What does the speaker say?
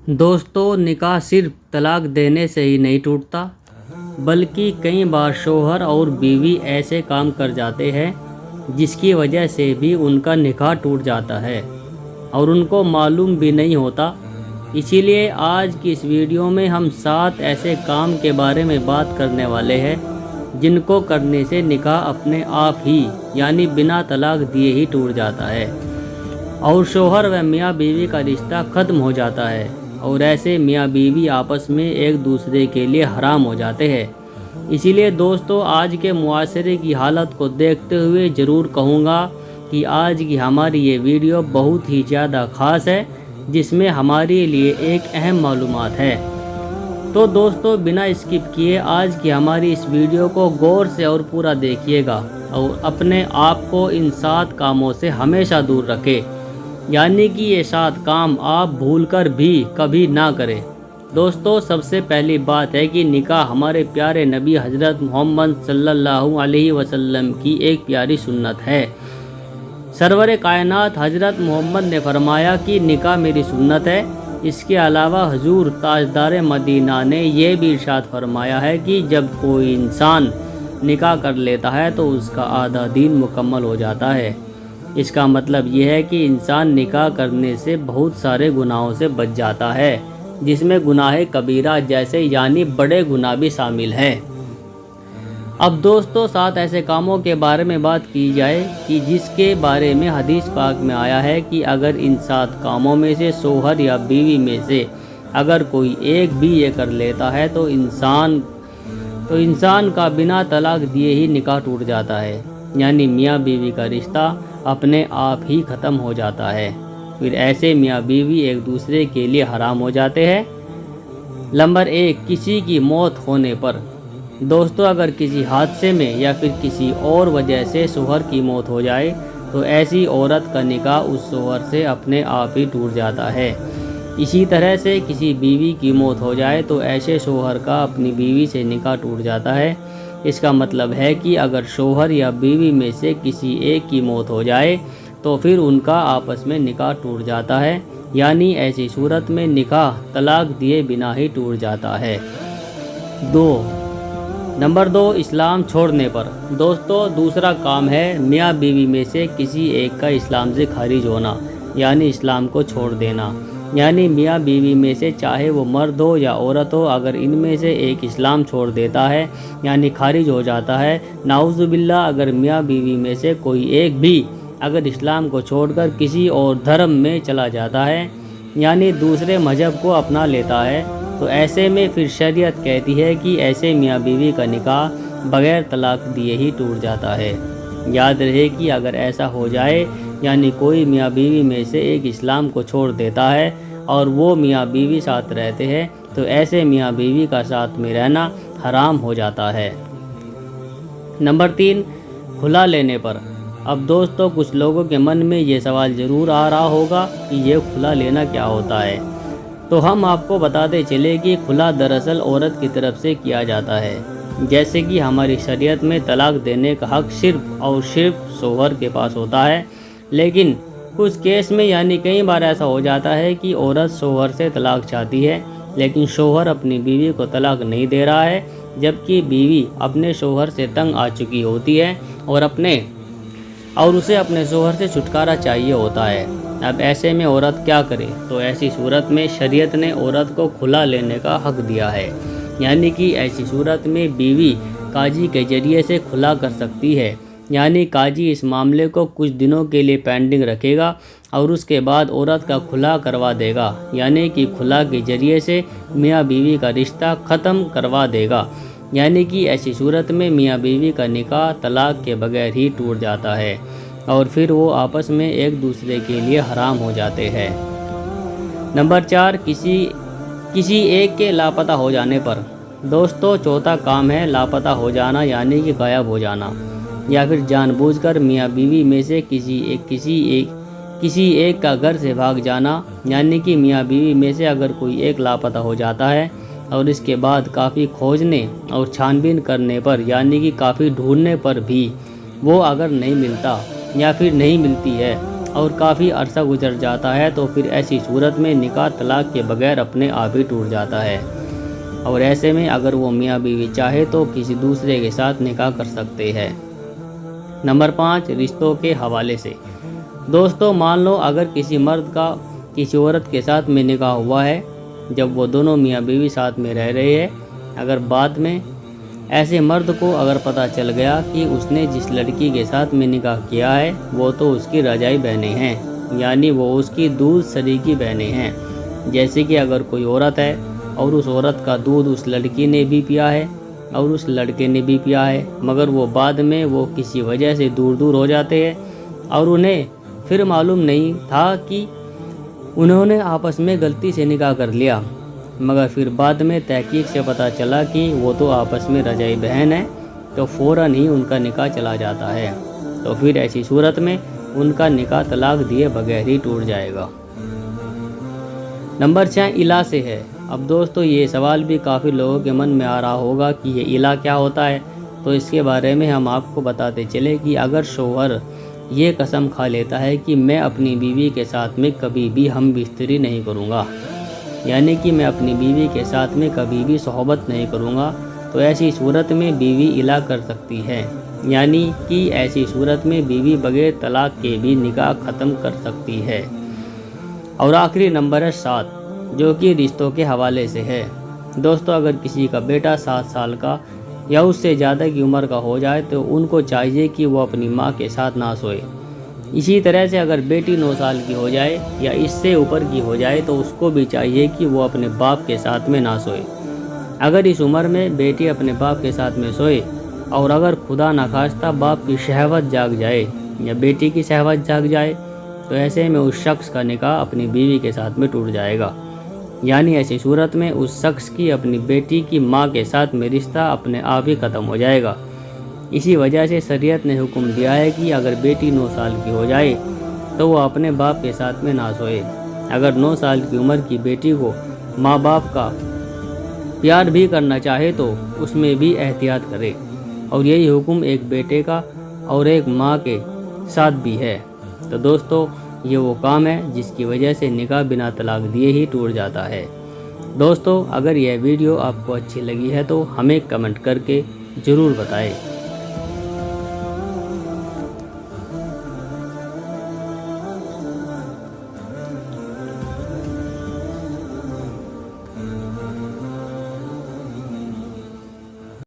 दोस्तों, निकाह सिर्फ तलाक देने से ही नहीं टूटता, बल्कि कई बार शौहर और बीवी ऐसे काम कर जाते हैं जिसकी वजह से भी उनका निकाह टूट जाता है और उनको मालूम भी नहीं होता। इसीलिए आज की इस वीडियो में हम 7 ऐसे काम के बारे में बात करने वाले हैं जिनको करने से निकाह अपने आप ही यानी बिना तलाक दिए ही टूट जाता है और शौहर व मियाँ बीवी का रिश्ता ख़त्म हो जाता है और ऐसे मियाँ बीवी आपस में एक दूसरे के लिए हराम हो जाते हैं। इसीलिए दोस्तों, आज के मुआशरे की हालत को देखते हुए ज़रूर कहूँगा कि आज की हमारी ये वीडियो बहुत ही ज़्यादा ख़ास है, जिसमें हमारे लिए एक अहम मालूमात है। तो दोस्तों, बिना स्किप किए आज की हमारी इस वीडियो को गौर से और पूरा देखिएगा और अपने आप को इन 7 कामों से हमेशा दूर रखें, यानी कि ये 7 काम आप भूलकर भी कभी ना करें। दोस्तों, सबसे पहली बात है कि निकाह हमारे प्यारे नबी हज़रत मोहम्मद सल्लल्लाहु अलैहि वसल्लम की एक प्यारी सुन्नत है। सरवर कायनात हज़रत मोहम्मद ने फरमाया कि निकाह मेरी सुन्नत है। इसके अलावा हुजूर ताजदार मदीना ने यह भी इरशाद फरमाया है कि जब कोई इंसान निकाह कर लेता है तो उसका आधा दीन मुकम्मल हो जाता है। इसका मतलब यह है कि इंसान निकाह करने से बहुत सारे गुनाहों से बच जाता है, जिसमें गुनाह कबीरा जैसे यानी बड़े गुनाह भी शामिल है। अब दोस्तों, 7 ऐसे कामों के बारे में बात की जाए कि जिसके बारे में हदीस पाक में आया है कि अगर इन 7 कामों में से शौहर या बीवी में से अगर कोई एक भी ये कर लेता है तो इंसान का बिना तलाक दिए ही निकाह टूट जाता है, यानी मियाँ बीवी का रिश्ता अपने आप ही ख़त्म हो जाता है। फिर ऐसे मियाँ बीवी एक दूसरे के लिए हराम हो जाते हैं। नंबर 1, किसी की मौत होने पर। दोस्तों, अगर किसी हादसे में या फिर किसी और वजह से शौहर की मौत हो जाए तो ऐसी औरत का निकाह उस शौहर से अपने आप ही टूट जाता है। इसी तरह से किसी बीवी की मौत हो जाए तो ऐसे शौहर का अपनी बीवी से निकाह टूट जाता है। इसका मतलब है कि अगर शौहर या बीवी में से किसी एक की मौत हो जाए तो फिर उनका आपस में निकाह टूट जाता है, यानी ऐसी सूरत में निकाह तलाक दिए बिना ही टूट जाता है। नंबर 2, इस्लाम छोड़ने पर। दोस्तों, दूसरा काम है मियाँ बीवी में से किसी एक का इस्लाम से खारिज होना, यानी इस्लाम को छोड़ देना। यानी मियाँ बीवी में से चाहे वो मर्द हो या औरत हो, अगर इनमें से एक इस्लाम छोड़ देता है यानी खारिज हो जाता है, नाउज़ुबिल्लाह, अगर मियाँ बीवी में से कोई एक भी अगर इस्लाम को छोड़कर किसी और धर्म में चला जाता है यानी दूसरे मज़हब को अपना लेता है, तो ऐसे में फिर शरीयत कहती है कि ऐसे मियाँ बीवी का निकाह बग़ैर तलाक दिए ही टूट जाता है। याद रहे कि अगर ऐसा हो जाए यानी कोई मियाँ बीवी में से एक इस्लाम को छोड़ देता है और वो मियाँ बीवी साथ रहते हैं तो ऐसे मियाँ बीवी का साथ में रहना हराम हो जाता है। नंबर 3, खुला लेने पर। अब दोस्तों, कुछ लोगों के मन में ये सवाल ज़रूर आ रहा होगा कि ये खुला लेना क्या होता है। तो हम आपको बताते चले कि खुला दरअसल औरत की तरफ से किया जाता है। जैसे कि हमारी शरीयत में तलाक देने का हक़ सिर्फ़ और सिर्फ शौहर के पास होता है, लेकिन कुछ केस में यानी कई बार ऐसा हो जाता है कि औरत शौहर से तलाक चाहती है लेकिन शौहर अपनी बीवी को तलाक नहीं दे रहा है, जबकि बीवी अपने शौहर से तंग आ चुकी होती है और उसे अपने शौहर से छुटकारा चाहिए होता है। अब ऐसे में औरत क्या करे? तो ऐसी सूरत में शरीयत ने औरत को खुला लेने का हक़ दिया है, यानी कि ऐसी सूरत में बीवी काजी के ज़रिए से खुला कर सकती है, यानी काजी इस मामले को कुछ दिनों के लिए पेंडिंग रखेगा और उसके बाद औरत का खुला करवा देगा, यानी कि खुला के ज़रिए से मियाँ बीवी का रिश्ता ख़त्म करवा देगा। यानी कि ऐसी सूरत में मियाँ बीवी का निकाह तलाक के बगैर ही टूट जाता है और फिर वो आपस में एक दूसरे के लिए हराम हो जाते हैं। नंबर 4, किसी एक के लापता हो जाने पर। दोस्तों, चौथा काम है लापता हो जाना, यानी कि गायब हो जाना या फिर जानबूझकर मियाँ बीवी में से किसी एक का घर से भाग जाना। यानी कि मियाँ बीवी में से अगर कोई एक लापता हो जाता है और इसके बाद काफ़ी खोजने और छानबीन करने पर यानी कि काफ़ी ढूंढने पर भी वो अगर नहीं मिलता या फिर नहीं मिलती है और काफ़ी अरसा गुजर जाता है तो फिर ऐसी सूरत में निकाह तलाक के बगैर अपने आप ही टूट जाता है। और ऐसे में अगर वो मियाँ बीवी चाहे तो किसी दूसरे के साथ निकाह कर सकते हैं। नंबर 5, रिश्तों के हवाले से। दोस्तों, मान लो अगर किसी मर्द का किसी औरत के साथ में निकाह हुआ है, जब वो दोनों मियाँ बीवी साथ में रह रहे हैं, अगर बाद में ऐसे मर्द को अगर पता चल गया कि उसने जिस लड़की के साथ में निकाह किया है वो तो उसकी रजाई बहनें हैं, यानी वो उसकी दूध शरीकी बहनें हैं। जैसे कि अगर कोई औरत है और उस औरत का दूध उस लड़की ने भी पिया है और उस लड़के ने भी पिया है, मगर वो बाद में वो किसी वजह से दूर दूर हो जाते हैं और उन्हें फिर मालूम नहीं था कि उन्होंने आपस में गलती से निकाह कर लिया, मगर फिर बाद में तहकीक से पता चला कि वो तो आपस में रजाई बहन है, तो फ़ौरन ही उनका निकाह चला जाता है। तो फिर ऐसी सूरत में उनका निकाह तलाक दिए बगैर ही टूट जाएगा। नंबर 6, इला से है। अब दोस्तों, ये सवाल भी काफ़ी लोगों के मन में आ रहा होगा कि ये इला क्या होता है, तो इसके बारे में हम आपको बताते चले कि अगर शौहर ये कसम खा लेता है कि मैं अपनी बीवी के साथ में कभी भी हम बिस्तरी नहीं करूँगा, यानी कि मैं अपनी बीवी के साथ में कभी भी सोहबत नहीं करूँगा, तो ऐसी सूरत में बीवी इला कर सकती है, यानी कि ऐसी सूरत में बीवी बगैर तलाक के भी निकाह ख़त्म कर सकती है। और आखिरी नंबर है 7, जो कि रिश्तों के हवाले से है। दोस्तों, अगर किसी का बेटा 7 साल का या उससे ज़्यादा की उम्र का हो जाए तो उनको चाहिए कि वो अपनी माँ के साथ ना सोए। इसी तरह से अगर बेटी 9 साल की हो जाए या इससे ऊपर की हो जाए तो उसको भी चाहिए कि वो अपने बाप के साथ में ना सोए। अगर इस उम्र में बेटी अपने बाप के साथ में सोए और अगर खुदा नखास्ता बाप की शहवत जाग जाए या बेटी की शहवत जाग जाए तो ऐसे में उस शख्स का निकाह अपनी बीवी के साथ में टूट जाएगा, यानी ऐसी सूरत में उस शख्स की अपनी बेटी की माँ के साथ में रिश्ता अपने आप ही ख़त्म हो जाएगा। इसी वजह से शरीयत ने हुक्म दिया है कि अगर बेटी 9 साल की हो जाए तो वो अपने बाप के साथ में ना सोए। अगर 9 साल की उम्र की बेटी को माँ बाप का प्यार भी करना चाहे तो उसमें भी एहतियात करे, और यही हुक्म एक बेटे का और एक माँ के साथ भी है। तो दोस्तों, ये वो काम है जिसकी वजह से निकाह बिना तलाक दिए ही टूट जाता है। दोस्तों, अगर यह वीडियो आपको अच्छी लगी है तो हमें कमेंट करके ज़रूर बताएं।